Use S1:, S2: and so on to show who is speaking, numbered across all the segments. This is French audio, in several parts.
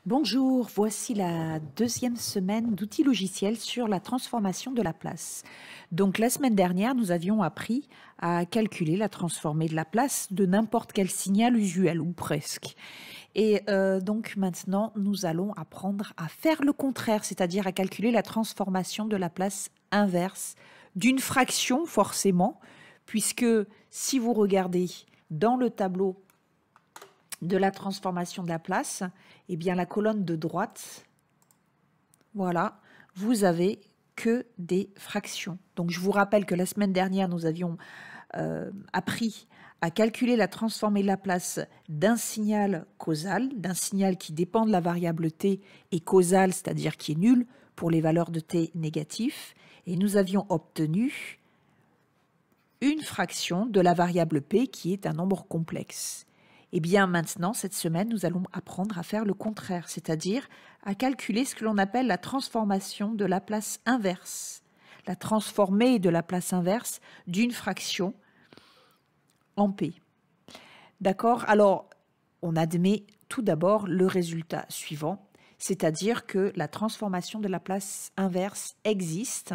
S1: Bonjour, voici la deuxième semaine d'outils logiciels sur la transformation de la place. Donc la semaine dernière, nous avions appris à calculer la transformée de la place de n'importe quel signal usuel, ou presque. Et donc maintenant, nous allons apprendre à faire le contraire, c'est-à-dire à calculer la transformation de la place inverse d'une fraction forcément, puisque si vous regardez dans le tableau de la transformation de la place, eh bien la colonne de droite, voilà, vous avez que des fractions. Donc je vous rappelle que la semaine dernière, nous avions appris à calculer la transformée de la place d'un signal causal, d'un signal qui dépend de la variable t et causal, c'est-à-dire qui est nul pour les valeurs de t négatifs. Et nous avions obtenu une fraction de la variable p qui est un nombre complexe. Eh bien maintenant, cette semaine, nous allons apprendre à faire le contraire, c'est-à-dire à calculer ce que l'on appelle la transformation de la place inverse, la transformée de la place inverse d'une fraction en P. D'accord? Alors, on admet tout d'abord le résultat suivant, c'est-à-dire que la transformation de la place inverse existe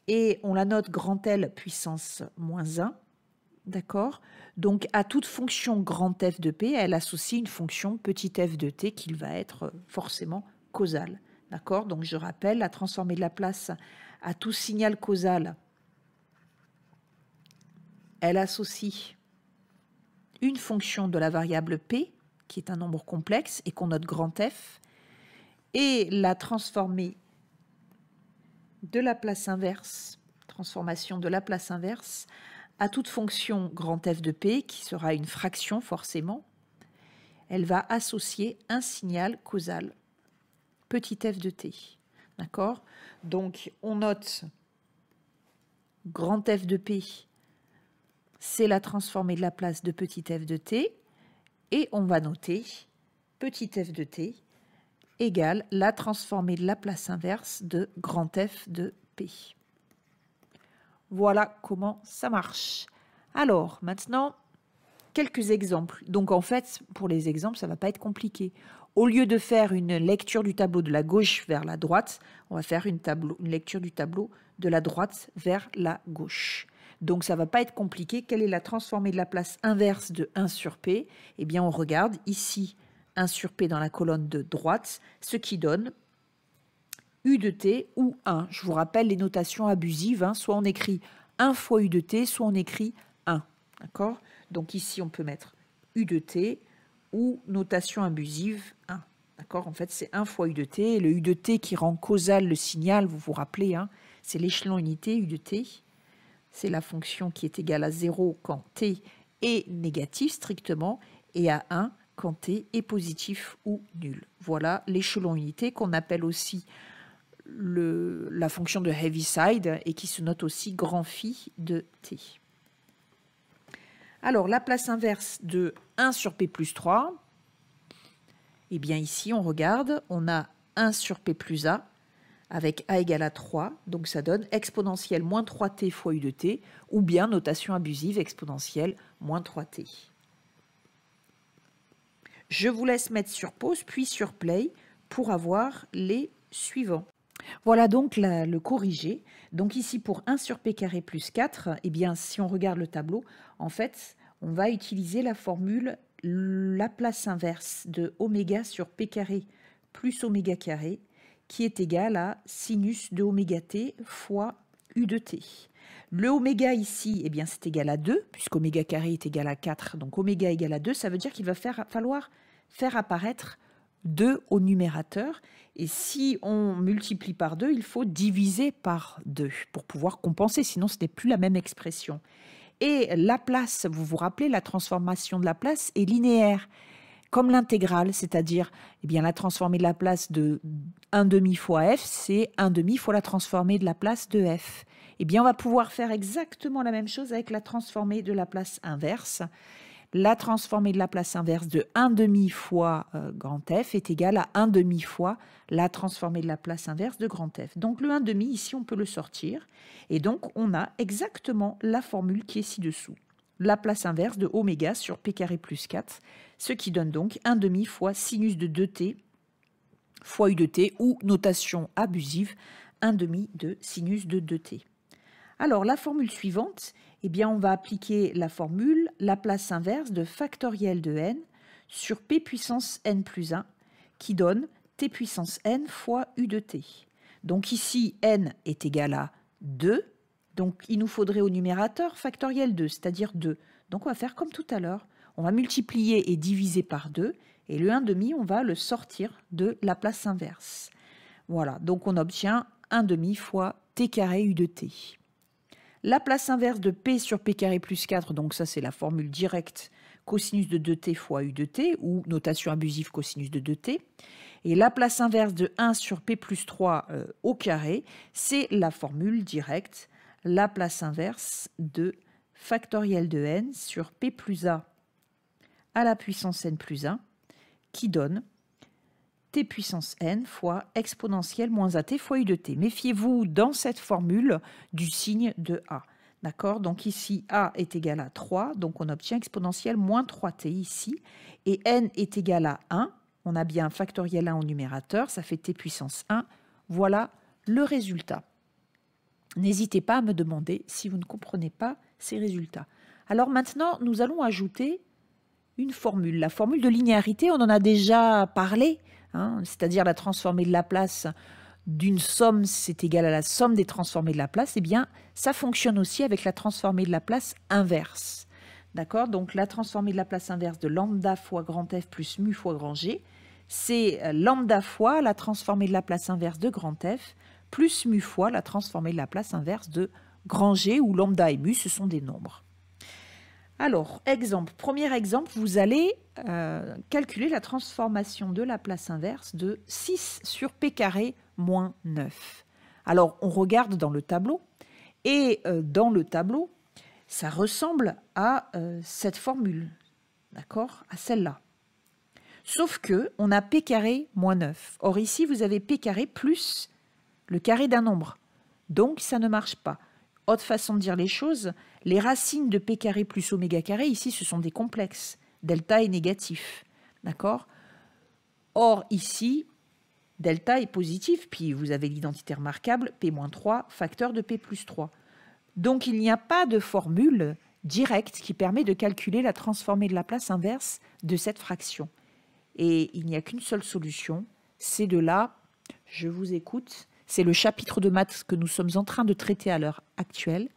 S1: et on la note grand L puissance moins 1. D'accord? Donc, à toute fonction grand f de p, elle associe une fonction petit f de t qui va être forcément causale. D'accord? Donc, je rappelle, la transformée de la place à tout signal causal, elle associe une fonction de la variable p, qui est un nombre complexe et qu'on note grand f, et la transformée de la place inverse, transformation de la place inverse, à toute fonction grand f de p, qui sera une fraction forcément, elle va associer un signal causal, petit f de t. D'accord? Donc, on note grand f de p, c'est la transformée de la place de petit f de t, et on va noter petit f de t égale la transformée de la place inverse de grand f de p. Voilà comment ça marche. Alors, maintenant, quelques exemples. Donc, en fait, pour les exemples, ça ne va pas être compliqué. Au lieu de faire une lecture du tableau de la gauche vers la droite, on va faire une lecture du tableau de la droite vers la gauche. Donc, ça ne va pas être compliqué. Quelle est la transformée de la place inverse de 1 sur P? Eh bien, on regarde ici 1 sur P dans la colonne de droite, ce qui donne U de T ou 1. Je vous rappelle les notations abusives. Soit on écrit 1 fois U de T, soit on écrit 1. D'accord? Donc ici, on peut mettre U de T ou notation abusive 1. D'accord? En fait, c'est 1 fois U de T. Et le U de T qui rend causal le signal, vous vous rappelez, c'est l'échelon unité U de T. C'est la fonction qui est égale à 0 quand T est négatif strictement et à 1 quand T est positif ou nul. Voilà l'échelon unité qu'on appelle aussi la fonction de Heaviside et qui se note aussi grand phi de T. Alors, la place inverse de 1 sur P plus 3, eh bien ici, on regarde, on a 1 sur P plus A avec A égale à 3, donc ça donne exponentielle moins 3T fois U de T, ou bien notation abusive exponentielle moins 3T. Je vous laisse mettre sur pause, puis sur play, pour avoir les suivants. Voilà donc le corrigé. Donc ici, pour 1 sur P carré plus 4, eh bien, si on regarde le tableau, en fait, on va utiliser la formule la place inverse de oméga sur P carré plus oméga carré, qui est égal à sinus de oméga t fois U de t. Le oméga ici, eh bien, c'est égal à 2, puisqu'oméga carré est égal à 4, donc oméga égale à 2, ça veut dire qu'il va falloir faire apparaître 2 au numérateur. Et si on multiplie par 2, il faut diviser par 2 pour pouvoir compenser, sinon ce n'est plus la même expression. Et la place, vous vous rappelez, la transformation de la place est linéaire, comme l'intégrale, c'est-à-dire eh bien, la transformée de la place de 1 demi fois f, c'est 1 demi fois la transformée de la place de f. Eh bien, on va pouvoir faire exactement la même chose avec la transformée de la place inverse. La transformée de la place inverse de 1 demi fois grand F est égale à 1 demi fois la transformée de la place inverse de grand F. Donc le 1 demi, ici, on peut le sortir. Et donc, on a exactement la formule qui est ci-dessous. La place inverse de oméga sur P carré plus 4, ce qui donne donc 1 demi fois sinus de 2T fois u de t, ou notation abusive, 1/2 de sinus de 2t. Alors, la formule suivante, eh bien, on va appliquer la formule Laplace inverse de factoriel de n sur p puissance n plus 1, qui donne t puissance n fois u de t. Donc ici, n est égal à 2, donc il nous faudrait au numérateur factoriel 2, c'est-à-dire 2. Donc on va faire comme tout à l'heure, on va multiplier et diviser par 2, et le 1/2, on va le sortir de Laplace inverse. Voilà, donc on obtient 1/2 fois t carré u de t. Laplace inverse de p sur p carré plus 4, donc ça c'est la formule directe cosinus de 2t fois u de t, ou notation abusive cosinus de 2t. Et Laplace inverse de 1 sur p plus 3 au carré, c'est la formule directe Laplace inverse de factoriel de n sur p plus a à la puissance n plus 1, qui donne t puissance n fois exponentielle moins at fois u de t. Méfiez-vous dans cette formule du signe de a. D'accord? Donc ici, a est égal à 3, donc on obtient exponentielle moins 3t ici. Et n est égal à 1, on a bien un factoriel 1 au numérateur, ça fait t puissance 1. Voilà le résultat. N'hésitez pas à me demander si vous ne comprenez pas ces résultats. Alors maintenant, nous allons ajouter une formule. La formule de linéarité, on en a déjà parlé, hein, c'est-à-dire la transformée de Laplace d'une somme, c'est égal à la somme des transformées de Laplace. Eh bien, ça fonctionne aussi avec la transformée de Laplace inverse. D'accord? Donc, la transformée de Laplace inverse de lambda fois grand F plus mu fois grand G, c'est lambda fois la transformée de Laplace inverse de grand F plus mu fois la transformée de Laplace inverse de grand G, où lambda et mu, ce sont des nombres. Alors, premier exemple, vous allez calculer la transformation de Laplace inverse de 6 sur p carré moins 9. Alors, on regarde dans le tableau, et dans le tableau, ça ressemble à cette formule, d'accord, à celle-là. Sauf que on a p carré moins 9. Or, ici, vous avez p carré plus le carré d'un nombre. Donc, ça ne marche pas. Autre façon de dire les choses, les racines de p carré plus oméga carré, ici, ce sont des complexes. Delta est négatif. D'accord? Or, ici, delta est positif, puis vous avez l'identité remarquable, p-3, facteur de p plus 3. Donc, il n'y a pas de formule directe qui permet de calculer la transformée de Laplace inverse de cette fraction. Et il n'y a qu'une seule solution, c'est de là, je vous écoute, c'est le chapitre de maths que nous sommes en train de traiter à l'heure actuelle.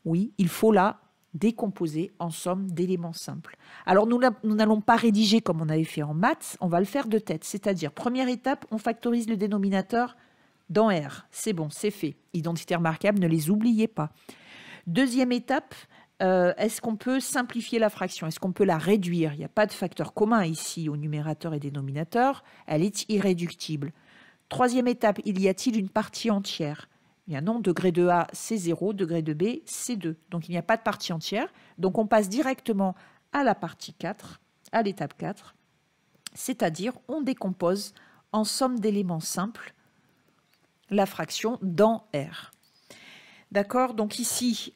S1: Oui, il faut la décomposer en somme d'éléments simples. Alors, nous n'allons pas rédiger comme on avait fait en maths, on va le faire de tête. C'est-à-dire, première étape, on factorise le dénominateur dans R. C'est bon, c'est fait. Identité remarquable, ne les oubliez pas. Deuxième étape, est-ce qu'on peut simplifier la fraction? Est-ce qu'on peut la réduire? Il n'y a pas de facteur commun ici au numérateur et dénominateur. Elle est irréductible. Troisième étape, il y a-t-il une partie entière? Eh bien non, degré de A, c'est 0, degré de B, c'est 2. Donc il n'y a pas de partie entière. Donc on passe directement à la partie 4, à l'étape 4. C'est-à-dire, on décompose en somme d'éléments simples la fraction dans R. D'accord? Donc ici,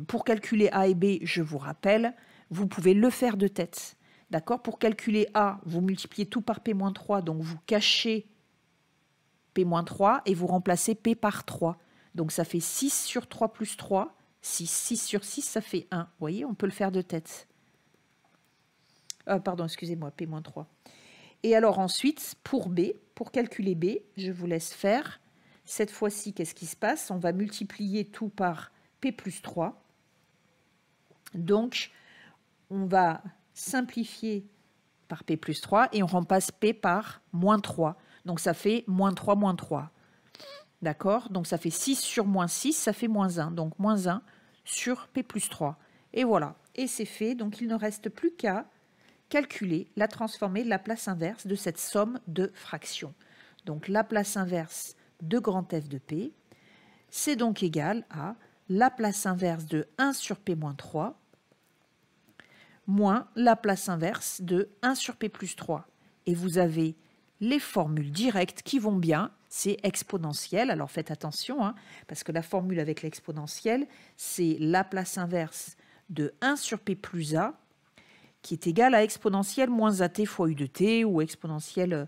S1: pour calculer A et B, je vous rappelle, vous pouvez le faire de tête. D'accord? Pour calculer A, vous multipliez tout par P-3, donc vous cachez P-3 et vous remplacez P par 3. Donc ça fait 6 sur 3 plus 3. 6 sur 6, ça fait 1. Vous voyez, on peut le faire de tête. Pardon, excusez-moi, P-3. Et alors ensuite, pour B, pour calculer B, je vous laisse faire. Cette fois-ci, qu'est-ce qui se passe? On va multiplier tout par P plus 3. Donc, on va simplifier par P plus 3 et on remplace P par moins 3. Donc, ça fait moins 3, moins 3. D'accord? Donc, ça fait 6 sur moins 6, ça fait moins 1. Donc, moins 1 sur P plus 3. Et voilà. Et c'est fait. Donc, il ne reste plus qu'à calculer la transformée de Laplace inverse de cette somme de fractions. Donc, Laplace inverse de grand F de P, c'est donc égal à Laplace inverse de 1 sur P-3 moins Laplace inverse de 1 sur P plus 3. Et vous avez les formules directes qui vont bien, c'est exponentielle. Alors faites attention, hein, parce que la formule avec l'exponentielle, c'est Laplace inverse de 1 sur P plus A, qui est égal à exponentielle moins AT fois U de T, ou exponentielle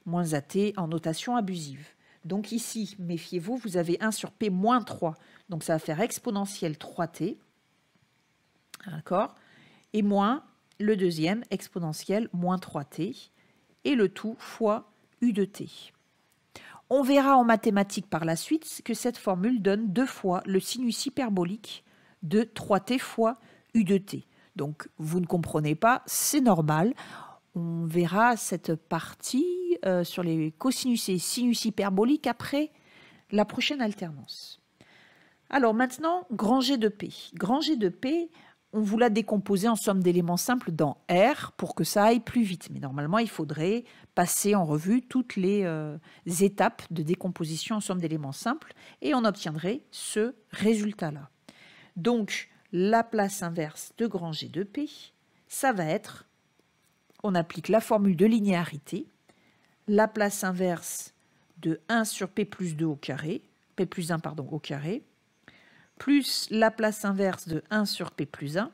S1: moins AT en notation abusive. Donc ici, méfiez-vous, vous avez 1 sur P moins 3. Donc ça va faire exponentielle 3T. D'accord? Et moins le deuxième, exponentielle moins 3T. Et le tout fois U de T. On verra en mathématiques par la suite que cette formule donne 2 fois le sinus hyperbolique de 3T fois U de T. Donc vous ne comprenez pas, c'est normal. On verra cette partie sur les cosinus et sinus hyperboliques après la prochaine alternance. Alors maintenant, grand G de P. Grand G de P, on vous l'a décomposé en somme d'éléments simples dans R pour que ça aille plus vite. Mais normalement, il faudrait passer en revue toutes les étapes de décomposition en somme d'éléments simples et on obtiendrait ce résultat-là. Donc, la place inverse de grand G de P, ça va être, on applique la formule de linéarité, la place inverse de 1 sur P plus 2 au carré, P plus 1 pardon, au carré, plus la place inverse de 1 sur P plus 1,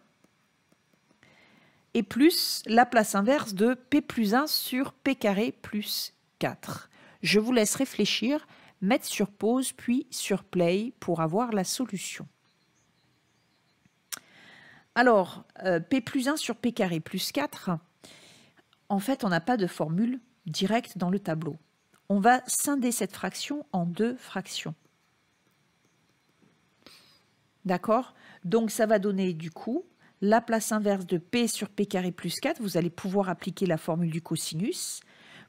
S1: et plus la place inverse de P plus 1 sur P carré plus 4. Je vous laisse réfléchir, mettre sur pause, puis sur play pour avoir la solution. Alors, P plus 1 sur P carré plus 4, en fait, on n'a pas de formule directe dans le tableau. On va scinder cette fraction en 2 fractions. D'accord? Donc, ça va donner du coup la place inverse de P sur P carré plus 4. Vous allez pouvoir appliquer la formule du cosinus,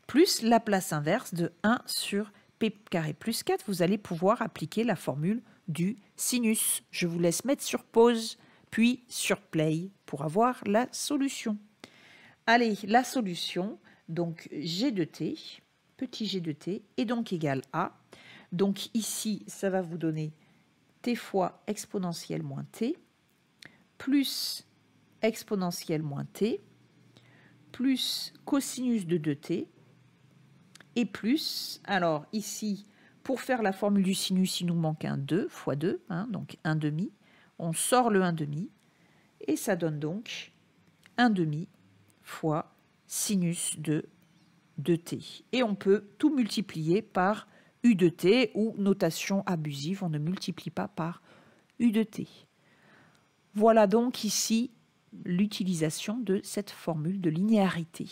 S1: plus la place inverse de 1 sur P carré plus 4. Vous allez pouvoir appliquer la formule du sinus. Je vous laisse mettre sur pause, puis sur play pour avoir la solution. Allez, la solution, donc G de T, petit g de T, est donc égal à, donc ici, ça va vous donner T fois exponentielle moins T, plus exponentielle moins T, plus cosinus de 2T, et plus, alors ici, pour faire la formule du sinus, il nous manque un 2 fois 2, hein, donc 1 demi, on sort le 1 demi, et ça donne donc 1 demi fois sinus de 2t. Et on peut tout multiplier par u de t ou notation abusive, on ne multiplie pas par u de t. Voilà donc ici l'utilisation de cette formule de linéarité.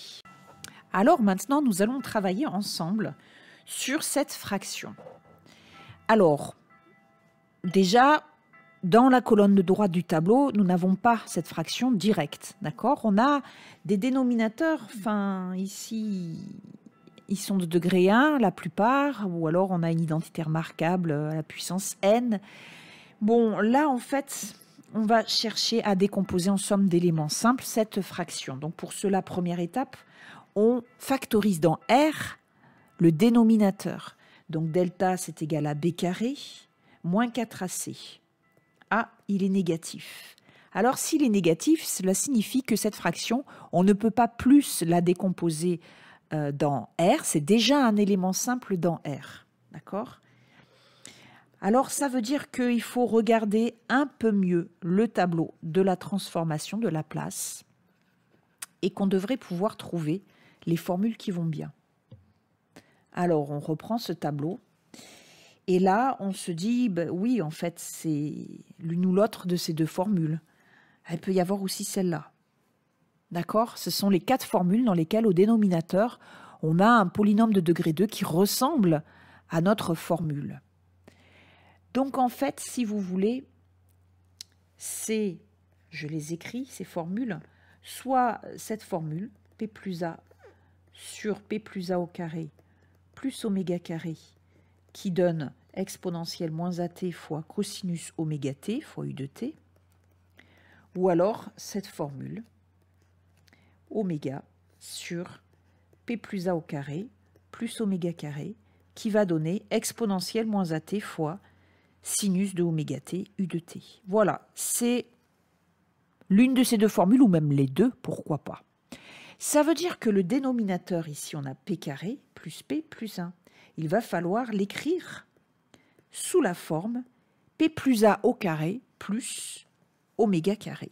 S1: Alors maintenant, nous allons travailler ensemble sur cette fraction. Alors, déjà, dans la colonne de droite du tableau, nous n'avons pas cette fraction directe, d'accord? On a des dénominateurs, enfin ici, ils sont de degré 1 la plupart, ou alors on a une identité remarquable à la puissance n. Bon, là en fait, on va chercher à décomposer en somme d'éléments simples cette fraction. Donc pour cela, première étape, on factorise dans R le dénominateur. Donc delta, c'est égal à b carré moins 4ac. A, il est négatif. Alors, s'il est négatif, cela signifie que cette fraction, on ne peut pas plus la décomposer dans R. C'est déjà un élément simple dans R. D'accord? Alors, ça veut dire qu'il faut regarder un peu mieux le tableau de la transformation de Laplace et qu'on devrait pouvoir trouver les formules qui vont bien. Alors, on reprend ce tableau. Et là, on se dit, ben oui, en fait, c'est l'une ou l'autre de ces deux formules. Il peut y avoir aussi celle-là. D'accord? Ce sont les 4 formules dans lesquelles, au dénominateur, on a un polynôme de degré 2 qui ressemble à notre formule. Donc, en fait, si vous voulez, c'est, je les écris, ces formules, soit cette formule, P plus A sur P plus A au carré plus oméga carré, qui donne exponentielle moins at fois cosinus oméga t fois u de t, ou alors cette formule oméga sur p plus a au carré plus oméga carré, qui va donner exponentielle moins at fois sinus de oméga t u de t. Voilà, c'est l'une de ces deux formules, ou même les deux, pourquoi pas. Ça veut dire que le dénominateur, ici, on a p carré plus p plus 1. Il va falloir l'écrire sous la forme p plus a au carré plus oméga carré.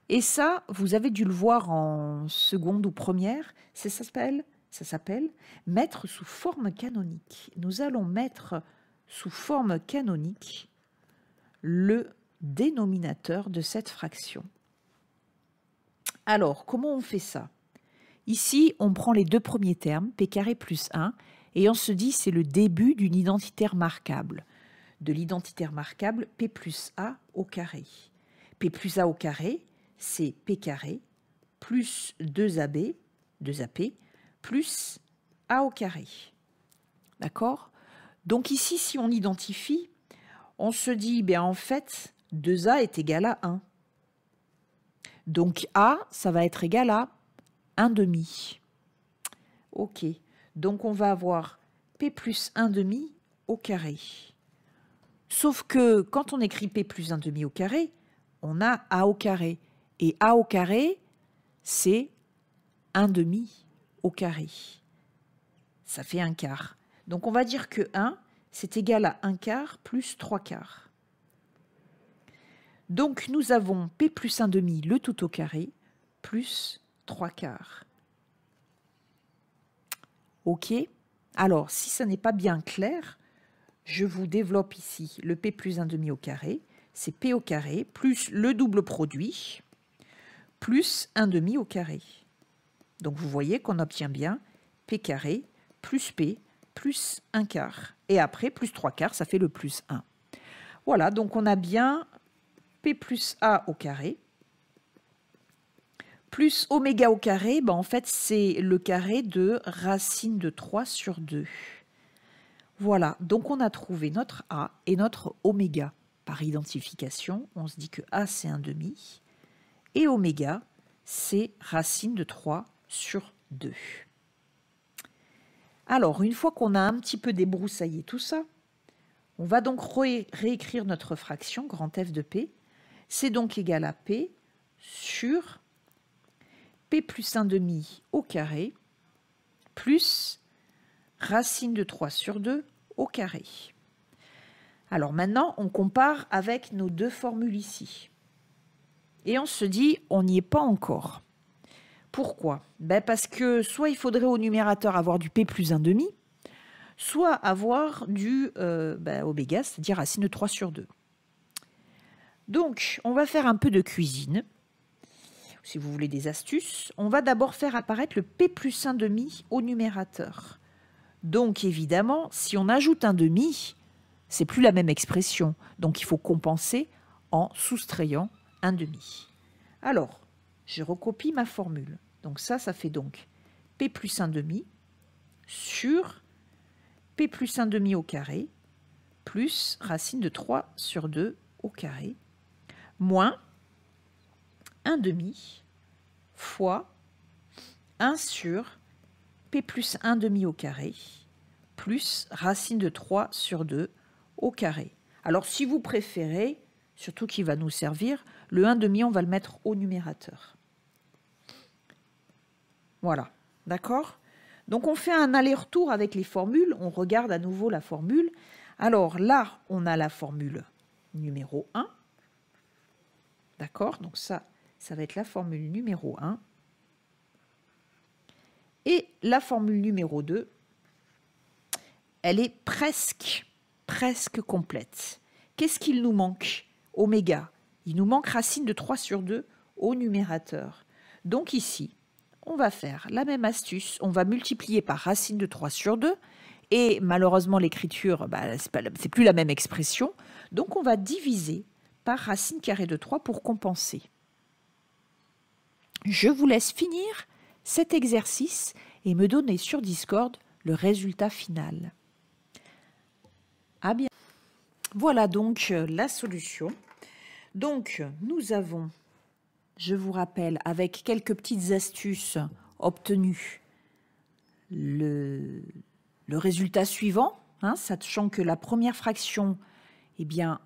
S1: Et ça, vous avez dû le voir en seconde ou première, ça s'appelle mettre sous forme canonique. Nous allons mettre sous forme canonique le dénominateur de cette fraction. Alors, comment on fait ça? Ici, on prend les deux premiers termes, p carré plus 1, et on se dit c'est le début d'une identitaire marquable. De l'identitaire marquable, p plus a au carré. P plus a au carré, c'est p carré plus 2ab, 2ap, plus a au carré. D'accord? Donc ici, si on identifie, on se dit, bien en fait, 2a est égal à 1. Donc a, ça va être égal à 1 demi. Ok, donc on va avoir p plus 1 demi au carré. Sauf que quand on écrit p plus 1 demi au carré, on a a au carré. Et a au carré, c'est 1 demi au carré. Ça fait 1 quart. Donc on va dire que 1, c'est égal à 1 quart plus 3 quarts. Donc nous avons p plus 1 demi, le tout au carré, plus 3 quarts. Ok. Alors, si ça n'est pas bien clair, je vous développe ici le p plus 1 demi au carré. C'est p au carré plus le double produit plus 1 demi au carré. Donc vous voyez qu'on obtient bien p carré plus p plus 1 quart. Et après, plus 3 quarts, ça fait le plus 1. Voilà, donc on a bien p plus a au carré plus oméga au carré, ben en fait, c'est le carré de racine de 3 sur 2. Voilà, donc on a trouvé notre a et notre oméga. Par identification, on se dit que a, c'est 1 demi, et oméga, c'est racine de 3 sur 2. Alors, une fois qu'on a un petit peu débroussaillé tout ça, on va donc réécrire notre fraction, grand F de P. C'est donc égal à P sur P plus 1 demi au carré plus racine de 3 sur 2 au carré. Alors maintenant, on compare avec nos deux formules ici. Et on se dit, on n'y est pas encore. Pourquoi? Ben parce que soit il faudrait au numérateur avoir du P plus 1 demi, soit avoir du oméga, c'est-à-dire racine de 3 sur 2. Donc, on va faire un peu de cuisine. Si vous voulez des astuces, on va d'abord faire apparaître le P plus 1 demi au numérateur. Donc, évidemment, si on ajoute un demi, c'est plus la même expression. Donc, il faut compenser en soustrayant un demi. Alors, je recopie ma formule. Donc ça fait donc P plus 1 demi sur P plus 1 demi au carré plus racine de 3 sur 2 au carré moins 1 demi fois 1 sur P plus 1 demi au carré plus racine de 3 sur 2 au carré. Alors si vous préférez, surtout qui va nous servir, le 1 demi, on va le mettre au numérateur. Voilà, d'accord? Donc on fait un aller-retour avec les formules, on regarde à nouveau la formule. Alors là, on a la formule numéro 1. D'accord? Donc ça va être la formule numéro 1. Et la formule numéro 2, elle est presque complète. Qu'est-ce qu'il nous manque? Oméga. Il nous manque racine de 3 sur 2 au numérateur. Donc ici, on va faire la même astuce. On va multiplier par racine de 3 sur 2. Et malheureusement, l'écriture, c'est plus la même expression. Donc on va diviser par racine carrée de 3 pour compenser. Je vous laisse finir cet exercice et me donner sur Discord le résultat final. Ah bien. Voilà donc la solution. Donc nous avons, je vous rappelle, avec quelques petites astuces, obtenu le résultat suivant, sachant que la première fraction, eh bien,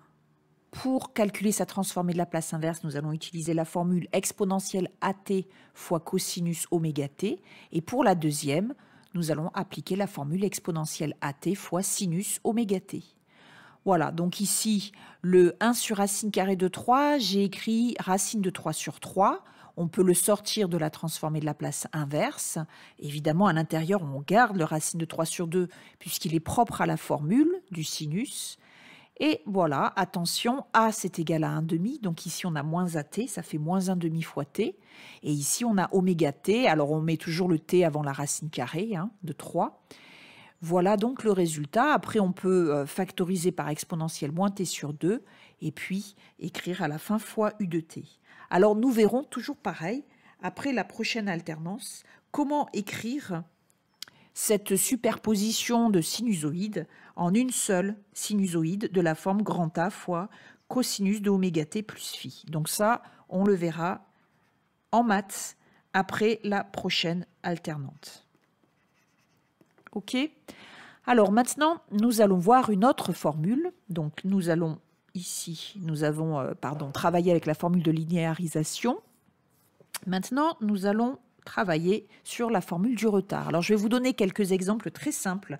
S1: pour calculer sa transformée de la place inverse, nous allons utiliser la formule exponentielle AT fois cosinus oméga t. Et pour la deuxième, nous allons appliquer la formule exponentielle AT fois sinus oméga t. Voilà, donc ici, le 1 sur racine carrée de 3, j'ai écrit racine de 3 sur 3. On peut le sortir de la transformée de la place inverse. Évidemment, à l'intérieur, on garde le racine de 3 sur 2 puisqu'il est propre à la formule du sinus. Et voilà, attention, A c'est égal à 1,5. Donc ici, on a moins AT, ça fait moins 1,5 fois T. Et ici, on a oméga T. Alors, on met toujours le T avant la racine carrée de 3. Voilà donc le résultat. Après, on peut factoriser par exponentielle moins t sur 2 et puis écrire à la fin fois u de t. Alors, nous verrons toujours pareil, après la prochaine alternance, comment écrire cette superposition de sinusoïdes en une seule sinusoïde de la forme grand A fois cosinus de oméga t plus phi. Donc ça, on le verra en maths après la prochaine alternante. OK. Alors maintenant, nous allons voir une autre formule. Donc nous allons ici, nous avons travaillé avec la formule de linéarisation. Maintenant, nous allons travailler sur la formule du retard. Alors je vais vous donner quelques exemples très simples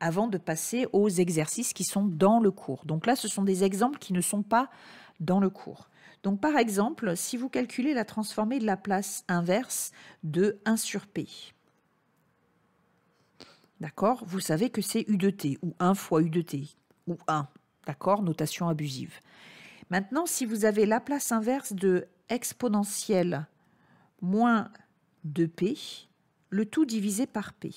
S1: avant de passer aux exercices qui sont dans le cours. Donc là, ce sont des exemples qui ne sont pas dans le cours. Donc par exemple, si vous calculez la transformée de la place inverse de 1 sur P, d'accord, vous savez que c'est U de T, ou 1 fois U de T, ou 1, d'accord, notation abusive. Maintenant, si vous avez la place inverse de exponentielle moins 2P, le tout divisé par P,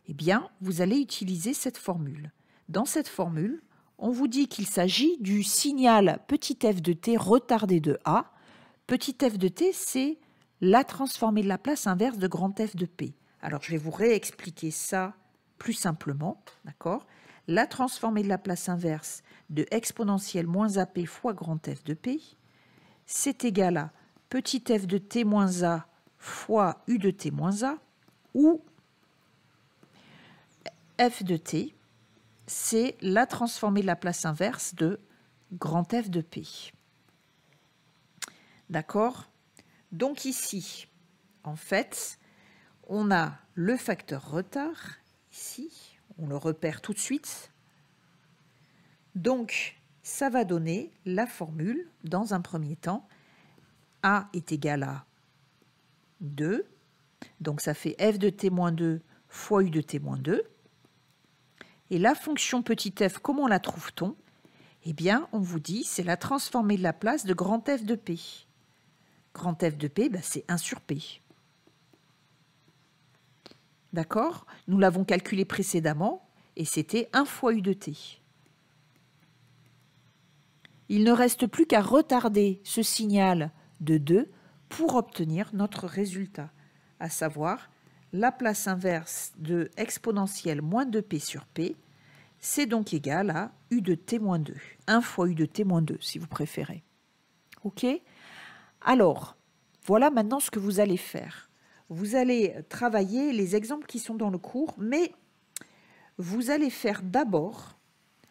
S1: eh bien, vous allez utiliser cette formule. Dans cette formule, on vous dit qu'il s'agit du signal petit f de t retardé de A. Petit f de t, c'est la transformée de la place inverse de grand F de P. Alors, je vais vous réexpliquer ça plus simplement, d'accord? La transformée de la place inverse de exponentielle moins AP fois grand F de P, c'est égal à petit f de t moins A fois U de t moins A, où f de t, c'est la transformée de la place inverse de grand F de P. D'accord? Donc ici, en fait, on a le facteur retard, ici, on le repère tout de suite. Donc, ça va donner la formule, dans un premier temps, A est égal à 2, donc ça fait f de t moins 2 fois U de t moins 2. Et la fonction petit f, comment la trouve-t-on? Eh bien, on vous dit, c'est la transformée de la place de grand F de P. Grand F de P, c'est 1 sur P. D'accord? Nous l'avons calculé précédemment, et c'était 1 fois U de T. Il ne reste plus qu'à retarder ce signal de 2 pour obtenir notre résultat, à savoir la place inverse de exponentielle moins 2p sur p, c'est donc égal à u de t moins 2, 1 fois u de t moins 2 si vous préférez. OK? Alors, voilà maintenant ce que vous allez faire. Vous allez travailler les exemples qui sont dans le cours, mais vous allez faire d'abord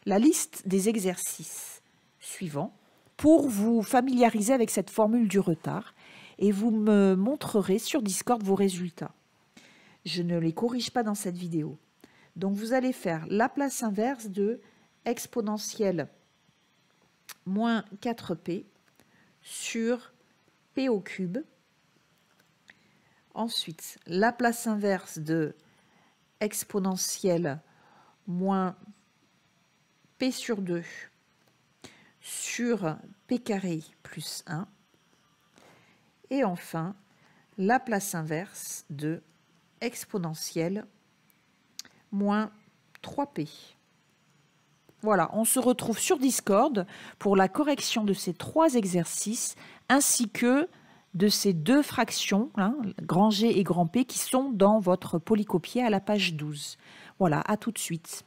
S1: la liste des exercices suivants pour vous familiariser avec cette formule du retard et vous me montrerez sur Discord vos résultats. Je ne les corrige pas dans cette vidéo. Donc, vous allez faire la place inverse de exponentielle moins 4p sur p au cube. Ensuite, la place inverse de exponentielle moins p sur 2 sur p carré plus 1. Et enfin, la place inverse de exponentielle moins 3p. Voilà, on se retrouve sur Discord pour la correction de ces 3 exercices ainsi que de ces 2 fractions, grand G et grand P, qui sont dans votre polycopier à la page 12. Voilà, à tout de suite.